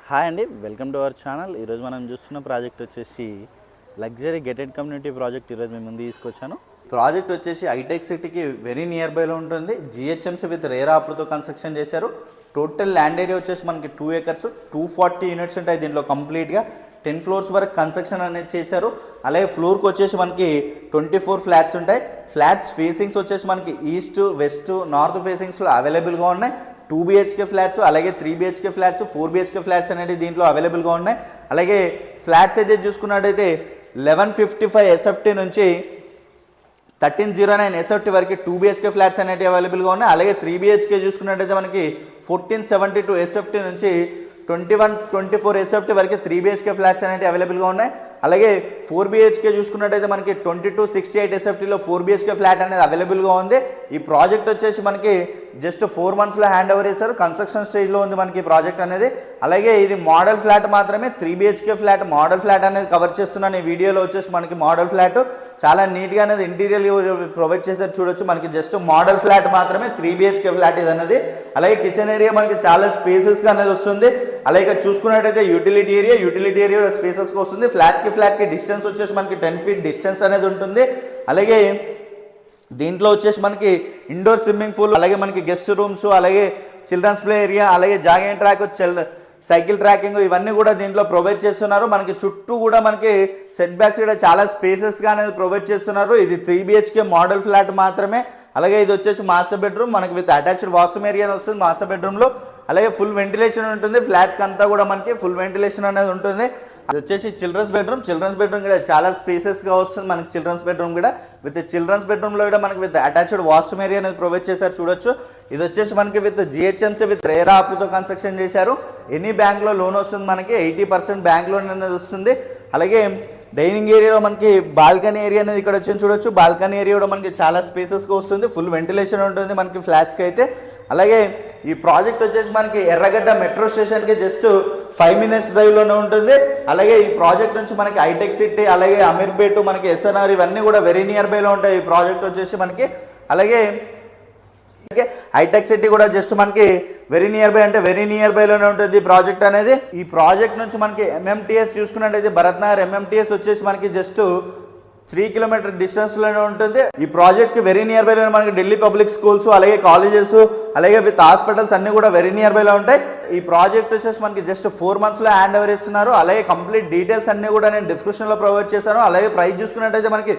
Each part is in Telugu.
హాయ్ అండి, వెల్కమ్ టు అవర్ ఛానల్. ఈరోజు మనం చూస్తున్న ప్రాజెక్ట్ వచ్చేసి లగ్జరీ గేటెడ్ కమ్యూనిటీ ప్రాజెక్ట్. ఈరోజు మేము ముందు తీసుకొచ్చాను. ప్రాజెక్ట్ వచ్చేసి హైటెక్ సిటీకి వెరీ నియర్ బైలో ఉంటుంది. జిహెచ్ఎంసీ విత్ రేరా అప్రూవ్తో కన్స్ట్రక్షన్ చేశారు. టోటల్ ల్యాండ్ ఏరియా వచ్చేసి మనకి 2 acres 240 యూనిట్స్ ఉంటాయి. దీంట్లో కంప్లీట్గా 10 floors వరకు కన్స్ట్రక్షన్ అనేది చేశారు. అలాగే ఫ్లోర్కి వచ్చేసి మనకి 24 ఫ్లాట్స్ ఉంటాయి. ఫ్లాట్స్ ఫేసింగ్స్ వచ్చేసి మనకి ఈస్ట్, వెస్ట్, నార్త్ ఫేసింగ్స్లో అవైలబుల్గా ఉన్నాయి. 2 BHK ఫ్లాట్స్, అలాగే 3 BHK ఫ్లాట్స్, 4 BHK ఫ్లాట్స్ అనేవి దీంట్లో అవైలబుల్గా ఉన్నాయి. అలాగే ఫ్లాట్స్ అయితే చూసుకున్నట్టయితే 1155 SFT నుంచి 1309 SFT వరకు 2 BHK ఫ్లాట్స్ అనేవి అవైలబుల్గా ఉన్నాయి. అలాగే 3 BHK చూసుకున్నట్టయితే మనకి 1472 SFT నుంచి 2124 SFT వరకు 3 BHK ఫ్లాట్స్ అనేవి అవైలబుల్గా ఉన్నాయి. అలాగే 4 BHK చూసుకున్నట్టయితే మనకి 2268 SFTలో 4 BHK ఫ్లాట్ అనేది అవైలబుల్గా ఉంది. ఈ ప్రాజెక్ట్ వచ్చేసి మనకి జస్ట్ 4 monthsలో హ్యాండ్ ఓవర్ చేశారు. కన్స్ట్రక్షన్ స్టేజ్లో ఉంది మనకి ప్రాజెక్ట్ అనేది. అలాగే ఇది మోడల్ ఫ్లాట్ మాత్రమే, 3 BHK ఫ్లాట్ మోడల్ ఫ్లాట్ అనేది కవర్ చేస్తున్నాను ఈ వీడియోలో. వచ్చేసి మనకి మోడల్ ఫ్లాట్ చాలా నీట్గా అనేది ఇంటీరియర్ ప్రొవైడ్ చేశారు. చూడొచ్చు మనకి జస్ట్ మోడల్ ఫ్లాట్ మాత్రమే, 3 BHK ఫ్లాట్ ఇది అనేది. అలాగే కిచెన్ ఏరియా మనకి చాలా స్పేసెస్గా అనేది వస్తుంది. అలాగే చూసుకున్నట్టయితే యూటిలిటీ ఏరియా స్పేసెస్గా వస్తుంది. ఫ్లాట్కి డిస్టెన్స్ వచ్చేసి మనకి 10 feet డిస్టెన్స్ అనేది ఉంటుంది. అలాగే దీంట్లో వచ్చేసి మనకి ఇండోర్ స్విమ్మింగ్ పూల్, అలాగే మనకి గెస్ట్ రూమ్స్, అలాగే చిల్డ్రన్స్ ప్లే ఏరియా, అలాగే జాగింగ్ ట్రాక్, సైకిల్ ట్రాకింగ్ ఇవన్నీ కూడా దీంట్లో ప్రొవైడ్ చేస్తున్నారు. మనకి చుట్టూ కూడా మనకి సెట్ బ్యాక్స్ కూడా చాలా స్పేసెస్గా అనేది ప్రొవైడ్ చేస్తున్నారు. ఇది 3 BHK మోడల్ ఫ్లాట్ మాత్రమే. అలాగే ఇది వచ్చేసి మాస్టర్ బెడ్రూమ్, మనకి విత్ అటాచ్డ్ వాష్రూమ్ ఏరియా వస్తుంది మాస్టర్ బెడ్రూమ్లో. అలాగే ఫుల్ వెంటిలేషన్ ఉంటుంది. ఫ్లాట్స్కి అంతా కూడా మనకి ఫుల్ వెంటిలేషన్ అనేది ఉంటుంది. ఇది వచ్చేసి చిల్డ్రన్స్ బెడ్రూమ్ కూడా చాలా స్పేసెస్గా వస్తుంది మనకి. చిల్డ్రన్స్ బెడ్రూమ్ కూడా విత్ చిల్డ్రన్స్ బెడ్రూమ్లో కూడా మనకి విత్ అటాచ్డ్ వాష్రూమ్ ఏరియా అనేది ప్రొవైడ్ చేశారు. చూడొచ్చు ఇది వచ్చేసి మనకి విత్ జిహెచ్ఎంసీ విత్ రేరా అప్రూవ్తో కన్స్ట్రక్షన్ చేశారు. ఎనీ బ్యాంక్లో లోన్ వస్తుంది మనకి, 80% బ్యాంక్ లోన్ అనేది వస్తుంది. అలాగే డైనింగ్ ఏరియాలో మనకి బాల్కనీ ఏరియా అనేది ఇక్కడ వచ్చి చూడొచ్చు. బాల్కనీ ఏరియా కూడా మనకి చాలా స్పేసెస్గా వస్తుంది. ఫుల్ వెంటిలేషన్ ఉంటుంది మనకి ఫ్లాట్స్కి అయితే. అలాగే ఈ ప్రాజెక్ట్ వచ్చేసి మనకి ఎర్రగడ్డ మెట్రో స్టేషన్కి జస్ట్ 5 minutes డ్రైవ్లోనే ఉంటుంది. అలాగే ఈ ప్రాజెక్ట్ నుంచి మనకి హైటెక్ సిటీ, అలాగే అమీర్పేట, మనకి SNR ఇవన్నీ కూడా వెరీ నియర్ బైలో ఉంటాయి ఈ ప్రాజెక్ట్ వచ్చేసి మనకి. అలాగే హైటెక్ సిటీ కూడా జస్ట్ మనకి వెరీ నియర్ బై, అంటే వెరీ నియర్ బైలోనే ఉంటుంది ఈ ప్రాజెక్ట్ అనేది. ఈ ప్రాజెక్ట్ నుంచి మనకి MMTS చూసుకున్నట్టయితే భరత్ నగర్ MMTS వచ్చేసి మనకి జస్ట్ 3 kilometer డిస్టెన్స్లోనే ఉంటుంది. ఈ ప్రాజెక్ట్కి వెరీ నియర్ బైలో మనకి ఢిల్లీ పబ్లిక్ స్కూల్స్, అలాగే కాలేజెస్, అలాగే విత్ హాస్పిటల్స్ అన్నీ కూడా వెరీ నియర్ బైలో ఉంటాయి. ఈ ప్రాజెక్ట్ వచ్చేసి మనకి జస్ట్ 4 monthsలో హ్యాండ్ ఓవర్ ఇస్తున్నారు. అలాగే కంప్లీట్ డీటెయిల్స్ అన్నీ కూడా నేను డిస్క్రిప్షన్లో ప్రొవైడ్ చేశాను. అలాగే ప్రైస్ చూసుకున్నట్టయితే మనకి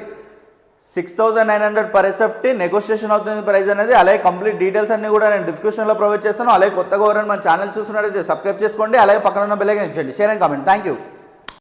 6900 per SFT నెగోషియేషన్ అవుతుంది ప్రైస్ అనేది. అలాగే కంప్లీట్ డీటెయిల్స్ అన్ని కూడా నేను డిస్క్రిప్షన్లో ప్రొవైడ్ చేస్తాను. అలాగే కొత్తగా ఎవరైనా మన ఛానల్ చూస్తున్నట్టయితే సబ్స్క్రైబ్ చేసుకోండి. అలాగే పక్కన ఉన్న బెల్ ఐకాన్ ఇచ్చేయండి. Share and comment. Thank you.